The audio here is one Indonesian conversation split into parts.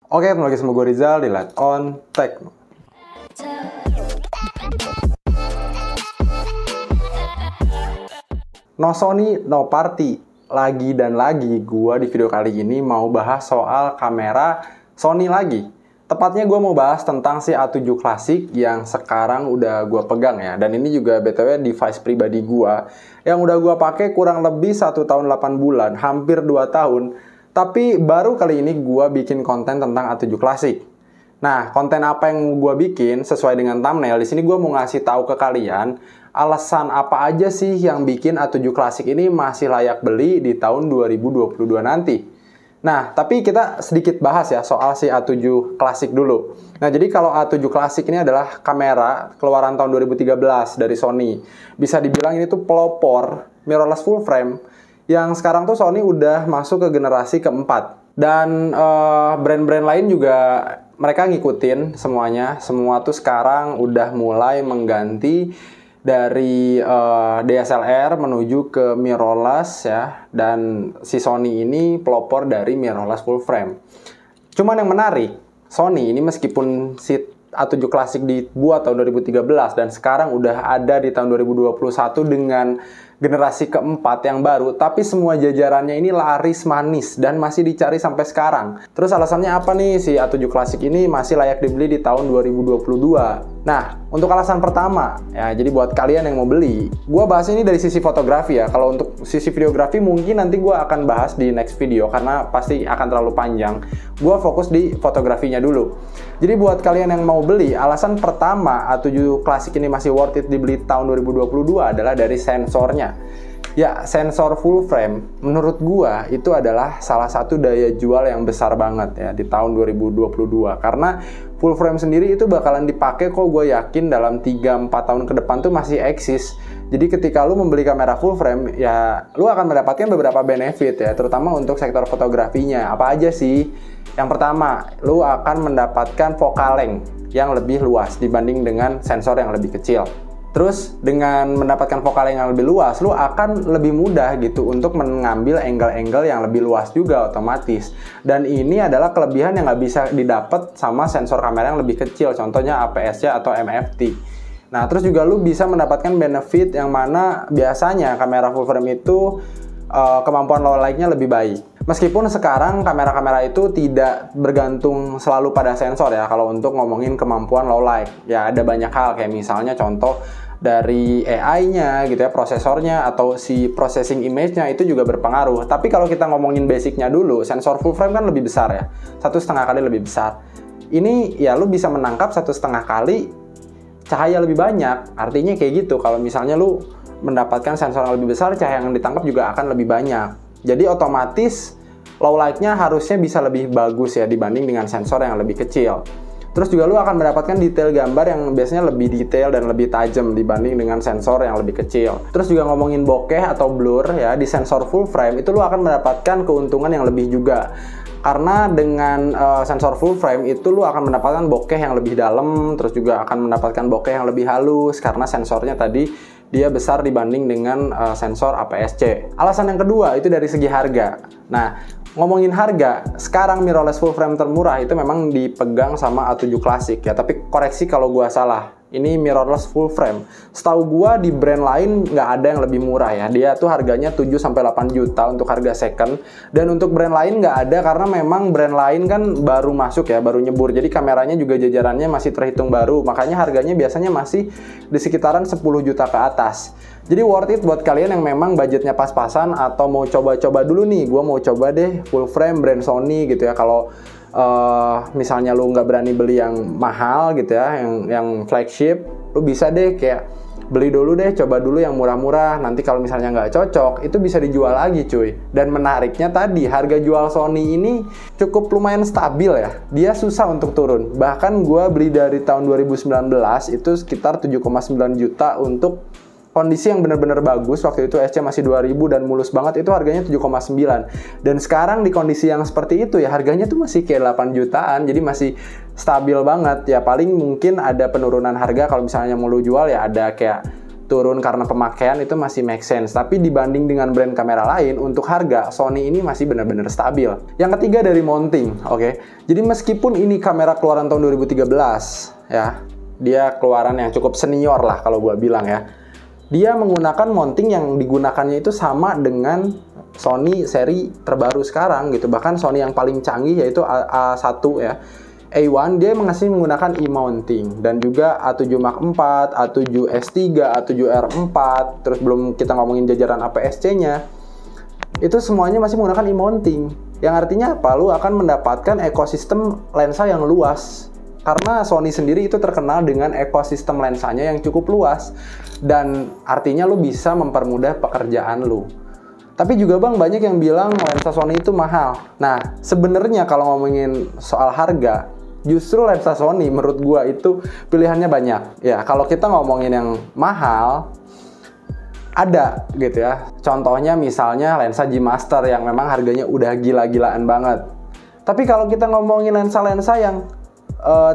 Oke, kembali lagi sama gue Rizal di Light On Tech. No Sony, no party. Lagi dan lagi gue di video kali ini mau bahas soal kamera Sony lagi. Tepatnya gue mau bahas tentang si A7 Classic yang sekarang udah gue pegang ya. Dan ini juga BTW device pribadi gue yang udah gue pakai kurang lebih 1 tahun 8 bulan, hampir 2 tahun. Tapi baru kali ini gue bikin konten tentang A7 Classic. Nah, konten apa yang gue bikin sesuai dengan thumbnail, di sini gue mau ngasih tahu ke kalian alasan apa aja sih yang bikin A7 Classic ini masih layak beli di tahun 2022 nanti. Nah, tapi kita sedikit bahas ya soal si A7 Classic dulu. Nah, jadi kalau A7 Classic ini adalah kamera keluaran tahun 2013 dari Sony. Bisa dibilang ini tuh pelopor mirrorless full frame yang sekarang tuh Sony udah masuk ke generasi keempat. Dan brand-brand lain juga mereka ngikutin semuanya. Semua tuh sekarang udah mulai mengganti dari DSLR menuju ke mirrorless ya. Dan si Sony ini pelopor dari mirrorless full frame. Cuman yang menarik, Sony ini meskipun si A7 Classic dibuat tahun 2013 dan sekarang udah ada di tahun 2021 dengan generasi keempat yang baru, tapi semua jajarannya ini laris manis dan masih dicari sampai sekarang. Terus alasannya apa nih si A7 Classic ini masih layak dibeli di tahun 2022? Nah, untuk alasan pertama, ya jadi buat kalian yang mau beli, gue bahas ini dari sisi fotografi ya. Kalau untuk sisi videografi mungkin nanti gue akan bahas di next video karena pasti akan terlalu panjang. Gue fokus di fotografinya dulu. Jadi buat kalian yang mau beli, alasan pertama A7 Classic ini masih worth it dibeli tahun 2022 adalah dari sensornya. Ya, sensor full frame menurut gua itu adalah salah satu daya jual yang besar banget ya di tahun 2022. Karena full frame sendiri itu bakalan dipakai kok, gue yakin dalam 3-4 tahun ke depan tuh masih eksis. Jadi ketika lu membeli kamera full frame, ya lu akan mendapatkan beberapa benefit ya, terutama untuk sektor fotografinya. Apa aja sih? Yang pertama, lu akan mendapatkan focal length yang lebih luas dibanding dengan sensor yang lebih kecil. Terus dengan mendapatkan focal length yang lebih luas, lu akan lebih mudah gitu untuk mengambil angle-angle yang lebih luas juga otomatis. Dan ini adalah kelebihan yang nggak bisa didapat sama sensor kamera yang lebih kecil, contohnya APS-C atau MFT. Nah, terus juga lu bisa mendapatkan benefit yang mana biasanya kamera full frame itu kemampuan low light-nya lebih baik. Meskipun sekarang kamera-kamera itu tidak bergantung selalu pada sensor ya, kalau untuk ngomongin kemampuan low light. Ya ada banyak hal, kayak misalnya contoh dari AI-nya gitu ya, prosesornya atau si processing image-nya itu juga berpengaruh. Tapi kalau kita ngomongin basic-nya dulu, sensor full frame kan lebih besar ya, 1,5 kali lebih besar. Ini ya lu bisa menangkap 1,5 kali cahaya lebih banyak. Artinya kayak gitu, kalau misalnya lu mendapatkan sensor yang lebih besar, cahaya yang ditangkap juga akan lebih banyak. Jadi otomatis low light-nya harusnya bisa lebih bagus ya dibanding dengan sensor yang lebih kecil. Terus juga lu akan mendapatkan detail gambar yang biasanya lebih detail dan lebih tajam dibanding dengan sensor yang lebih kecil. Terus juga ngomongin bokeh atau blur ya, di sensor full frame itu lu akan mendapatkan keuntungan yang lebih juga. Karena dengan sensor full frame itu lu akan mendapatkan bokeh yang lebih dalam, terus juga akan mendapatkan bokeh yang lebih halus karena sensornya tadi dia besar dibanding dengan sensor APS-C. Alasan yang kedua itu dari segi harga. Nah, ngomongin harga, sekarang mirrorless full frame termurah itu memang dipegang sama A7 Classic ya, tapi koreksi kalau gua salah. Ini mirrorless full frame. Setahu gua di brand lain nggak ada yang lebih murah ya. Dia tuh harganya 7-8 juta untuk harga second. Dan untuk brand lain nggak ada karena memang brand lain kan baru masuk ya, baru nyebur. Jadi kameranya juga jajarannya masih terhitung baru. Makanya harganya biasanya masih di sekitaran 10 juta ke atas. Jadi worth it buat kalian yang memang budgetnya pas-pasan atau mau coba-coba dulu nih. Gua mau coba deh full frame brand Sony gitu ya. Kalau misalnya lu nggak berani beli yang mahal gitu ya, yang flagship, lu bisa deh kayak beli dulu deh, coba dulu yang murah-murah. Nanti kalau misalnya nggak cocok, itu bisa dijual lagi cuy. Dan menariknya tadi, harga jual Sony ini cukup lumayan stabil ya. Dia susah untuk turun. Bahkan gua beli dari tahun 2019 itu sekitar 7,9 juta untuk kondisi yang benar-benar bagus. Waktu itu SC masih 2000 dan mulus banget, itu harganya 7,9. Dan sekarang di kondisi yang seperti itu ya harganya tuh masih kayak 8 jutaan. Jadi masih stabil banget. Ya paling mungkin ada penurunan harga kalau misalnya mau lu jual ya, ada kayak turun karena pemakaian itu masih make sense. Tapi dibanding dengan brand kamera lain, untuk harga, Sony ini masih benar-benar stabil. Yang ketiga dari mounting, oke. Jadi meskipun ini kamera keluaran tahun 2013, ya, dia keluaran yang cukup senior lah kalau gua bilang ya. Dia menggunakan mounting yang digunakannya itu sama dengan Sony seri terbaru sekarang gitu. Bahkan Sony yang paling canggih yaitu A1 ya. A1 dia masih menggunakan e-mounting, dan juga A7 Mark IV, A7S3, A7R4, terus belum kita ngomongin jajaran APS-C-nya. Itu semuanya masih menggunakan e-mounting. Yang artinya apa? Lu akan mendapatkan ekosistem lensa yang luas. Karena Sony sendiri itu terkenal dengan ekosistem lensanya yang cukup luas. Dan artinya lu bisa mempermudah pekerjaan lu. Tapi juga bang, banyak yang bilang lensa Sony itu mahal. Nah, sebenarnya kalau ngomongin soal harga, justru lensa Sony menurut gua itu pilihannya banyak. Ya, kalau kita ngomongin yang mahal, ada gitu ya. Contohnya misalnya lensa G Master yang memang harganya udah gila-gilaan banget. Tapi kalau kita ngomongin lensa-lensa yang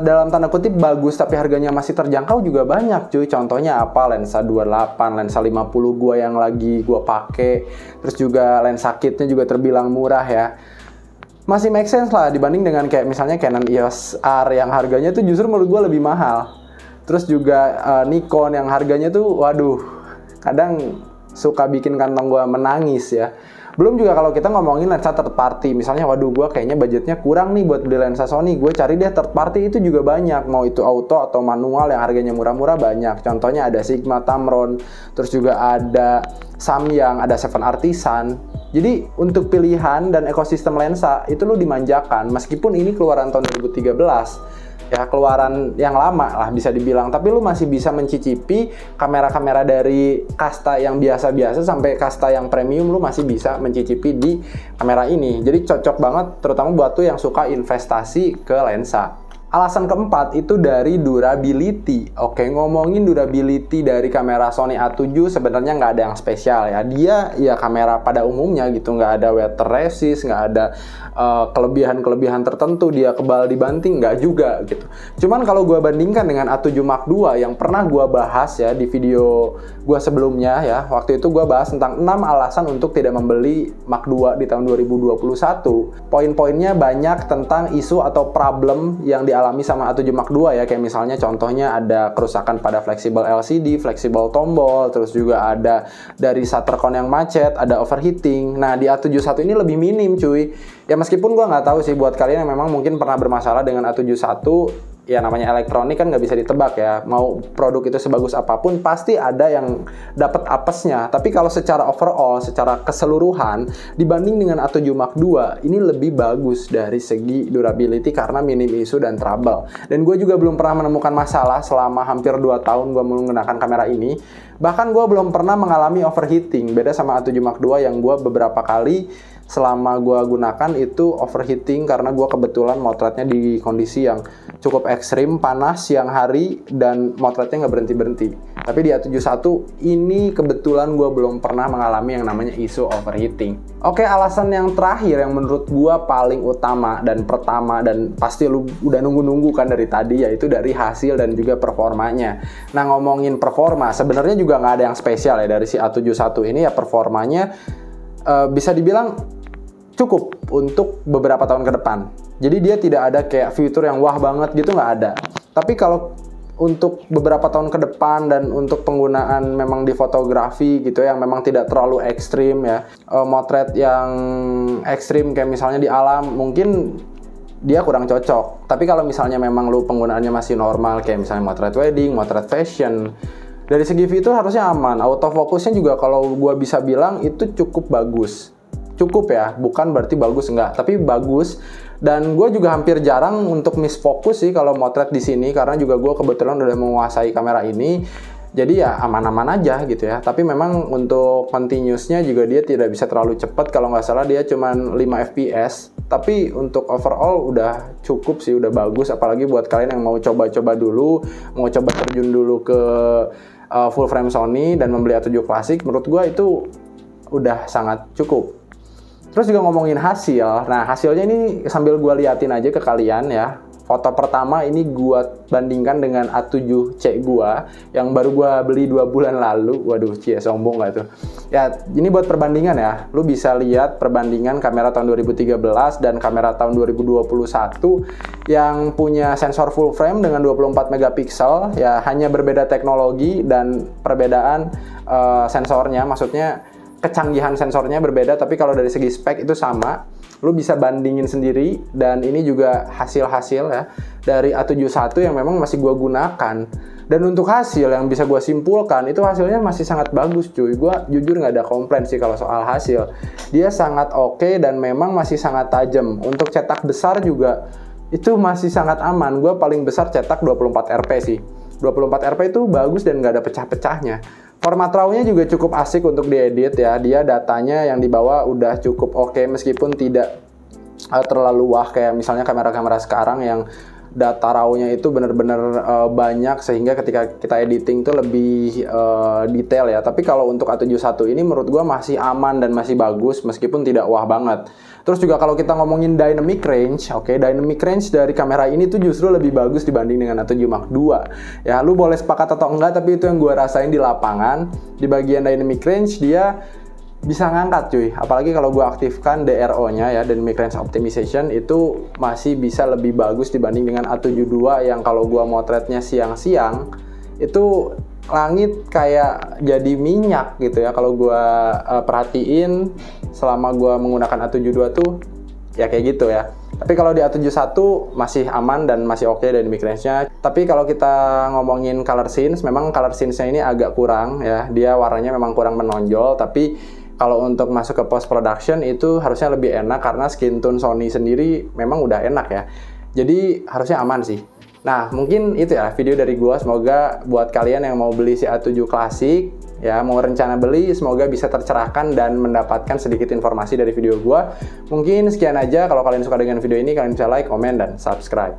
dalam tanda kutip bagus tapi harganya masih terjangkau juga banyak cuy. Contohnya apa? Lensa 28, lensa 50 gua yang lagi gua pakai. Terus juga lensa kitnya juga terbilang murah ya. Masih make sense lah dibanding dengan kayak misalnya Canon EOS R yang harganya tuh justru menurut gua lebih mahal. Terus juga Nikon yang harganya tuh waduh, kadang suka bikin kantong gua menangis ya. Belum juga kalau kita ngomongin lensa third party, misalnya waduh gue kayaknya budgetnya kurang nih buat beli lensa Sony, gue cari deh third party, itu juga banyak, mau itu auto atau manual yang harganya murah-murah banyak. Contohnya ada Sigma, Tamron, terus juga ada Samyang, ada Seven Artisan. Jadi untuk pilihan dan ekosistem lensa itu lu dimanjakan, meskipun ini keluaran tahun 2013 ya, keluaran yang lama lah bisa dibilang, tapi lu masih bisa mencicipi kamera-kamera dari kasta yang biasa-biasa sampai kasta yang premium, lu masih bisa mencicipi di kamera ini. Jadi cocok banget terutama buat tuh yang suka investasi ke lensa. Alasan keempat itu dari durability. Oke, ngomongin durability dari kamera Sony A7 sebenarnya nggak ada yang spesial ya. Dia ya kamera pada umumnya gitu, nggak ada water resist, nggak ada kelebihan-kelebihan tertentu, dia kebal dibanting, nggak juga gitu. Cuman kalau gue bandingkan dengan A7 Mark II yang pernah gue bahas ya di video gue sebelumnya ya, waktu itu gue bahas tentang 6 alasan untuk tidak membeli Mark II di tahun 2021. Poin-poinnya banyak tentang isu atau problem yang dialami sama A7 Mark II ya, kayak misalnya contohnya ada kerusakan pada fleksibel LCD, fleksibel tombol, terus juga ada dari shutter cone yang macet, ada overheating. Nah di A71 ini lebih minim cuy. Ya meskipun gue nggak tahu sih buat kalian yang memang mungkin pernah bermasalah dengan A71, ya namanya elektronik kan nggak bisa ditebak ya. Mau produk itu sebagus apapun pasti ada yang dapat apesnya. Tapi kalau secara overall, secara keseluruhan dibanding dengan A7 Mark II ini lebih bagus dari segi durability karena minim isu dan trouble. Dan gue juga belum pernah menemukan masalah selama hampir 2 tahun gue menggunakan kamera ini. Bahkan gue belum pernah mengalami overheating. Beda sama A7 Mark II yang gue beberapa kali selama gue gunakan itu overheating karena gue kebetulan motretnya di kondisi yang cukup ekstrim, panas siang hari dan motretnya nggak berhenti-berhenti. Tapi di A71 ini kebetulan gue belum pernah mengalami yang namanya isu overheating. Oke, alasan yang terakhir yang menurut gue paling utama dan pertama dan pasti lu udah nunggu-nunggu kan dari tadi, yaitu dari hasil dan juga performanya. Nah ngomongin performa sebenarnya juga nggak ada yang spesial ya dari si A71 ini ya, performanya bisa dibilang cukup untuk beberapa tahun ke depan. Jadi dia tidak ada kayak fitur yang wah banget gitu, nggak ada. Tapi kalau untuk beberapa tahun ke depan dan untuk penggunaan memang di fotografi gitu yang memang tidak terlalu ekstrim ya, motret yang ekstrim kayak misalnya di alam mungkin dia kurang cocok. Tapi kalau misalnya memang lu penggunaannya masih normal kayak misalnya motret wedding, motret fashion, dari segi fitur harusnya aman. Autofocusnya juga kalau gua bisa bilang itu cukup bagus. Cukup ya, bukan berarti bagus enggak, tapi bagus. Dan gue juga hampir jarang untuk miss fokus sih kalau motret di sini karena juga gue kebetulan udah menguasai kamera ini. Jadi ya aman-aman aja gitu ya. Tapi memang untuk continuousnya juga dia tidak bisa terlalu cepat. Kalau nggak salah dia cuma 5 fps. Tapi untuk overall udah cukup sih, udah bagus. Apalagi buat kalian yang mau coba-coba dulu, mau coba terjun dulu ke full frame Sony dan membeli A7 Classic, menurut gue itu udah sangat cukup. Terus juga ngomongin hasil, nah hasilnya ini sambil gue liatin aja ke kalian ya. Foto pertama ini gua bandingkan dengan A7C gua yang baru gua beli 2 bulan lalu. Waduh, cie sombong gak tuh? Ya, ini buat perbandingan ya. Lu bisa lihat perbandingan kamera tahun 2013 dan kamera tahun 2021 yang punya sensor full frame dengan 24 megapiksel. Ya, hanya berbeda teknologi dan perbedaan sensornya, maksudnya kecanggihan sensornya berbeda, tapi kalau dari segi spek itu sama. Lu bisa bandingin sendiri, dan ini juga hasil-hasil ya dari A71 yang memang masih gua gunakan. Dan untuk hasil yang bisa gua simpulkan, itu hasilnya masih sangat bagus cuy. Gua jujur nggak ada komplain sih kalau soal hasil. Dia sangat oke dan memang masih sangat tajam. Untuk cetak besar juga itu masih sangat aman. Gua paling besar cetak 24 Rp sih. 24 Rp itu bagus dan nggak ada pecah-pecahnya. Format RAW-nya juga cukup asik untuk diedit ya. Dia datanya yang dibawa udah cukup oke, meskipun tidak terlalu wah kayak misalnya kamera-kamera sekarang yang data RAW-nya itu benar-benar banyak sehingga ketika kita editing tuh lebih detail ya. Tapi kalau untuk A71 ini menurut gua masih aman dan masih bagus meskipun tidak wah banget. Terus juga kalau kita ngomongin dynamic range, oke, dynamic range dari kamera ini tuh justru lebih bagus dibanding dengan A7 Mark II. Ya, lu boleh sepakat atau enggak, tapi itu yang gue rasain di lapangan. Di bagian dynamic range dia bisa ngangkat cuy, apalagi kalau gue aktifkan DRO-nya ya, Dynamic Range Optimization, itu masih bisa lebih bagus dibanding dengan A72 yang kalau gue motretnya siang-siang itu langit kayak jadi minyak gitu ya. Kalau gue perhatiin selama gue menggunakan A72 tuh ya kayak gitu ya. Tapi kalau di A71 masih aman dan masih oke dynamic range-nya. Tapi kalau kita ngomongin color scenes, memang color scenes-nya ini agak kurang ya. Dia warnanya memang kurang menonjol, tapi kalau untuk masuk ke post production itu harusnya lebih enak karena skin tone Sony sendiri memang udah enak ya. Jadi harusnya aman sih. Nah, mungkin itu ya video dari gua. Semoga buat kalian yang mau beli si A7 Classic ya, mau rencana beli, semoga bisa tercerahkan dan mendapatkan sedikit informasi dari video gua. Mungkin sekian aja. Kalau kalian suka dengan video ini, kalian bisa like, komen, dan subscribe.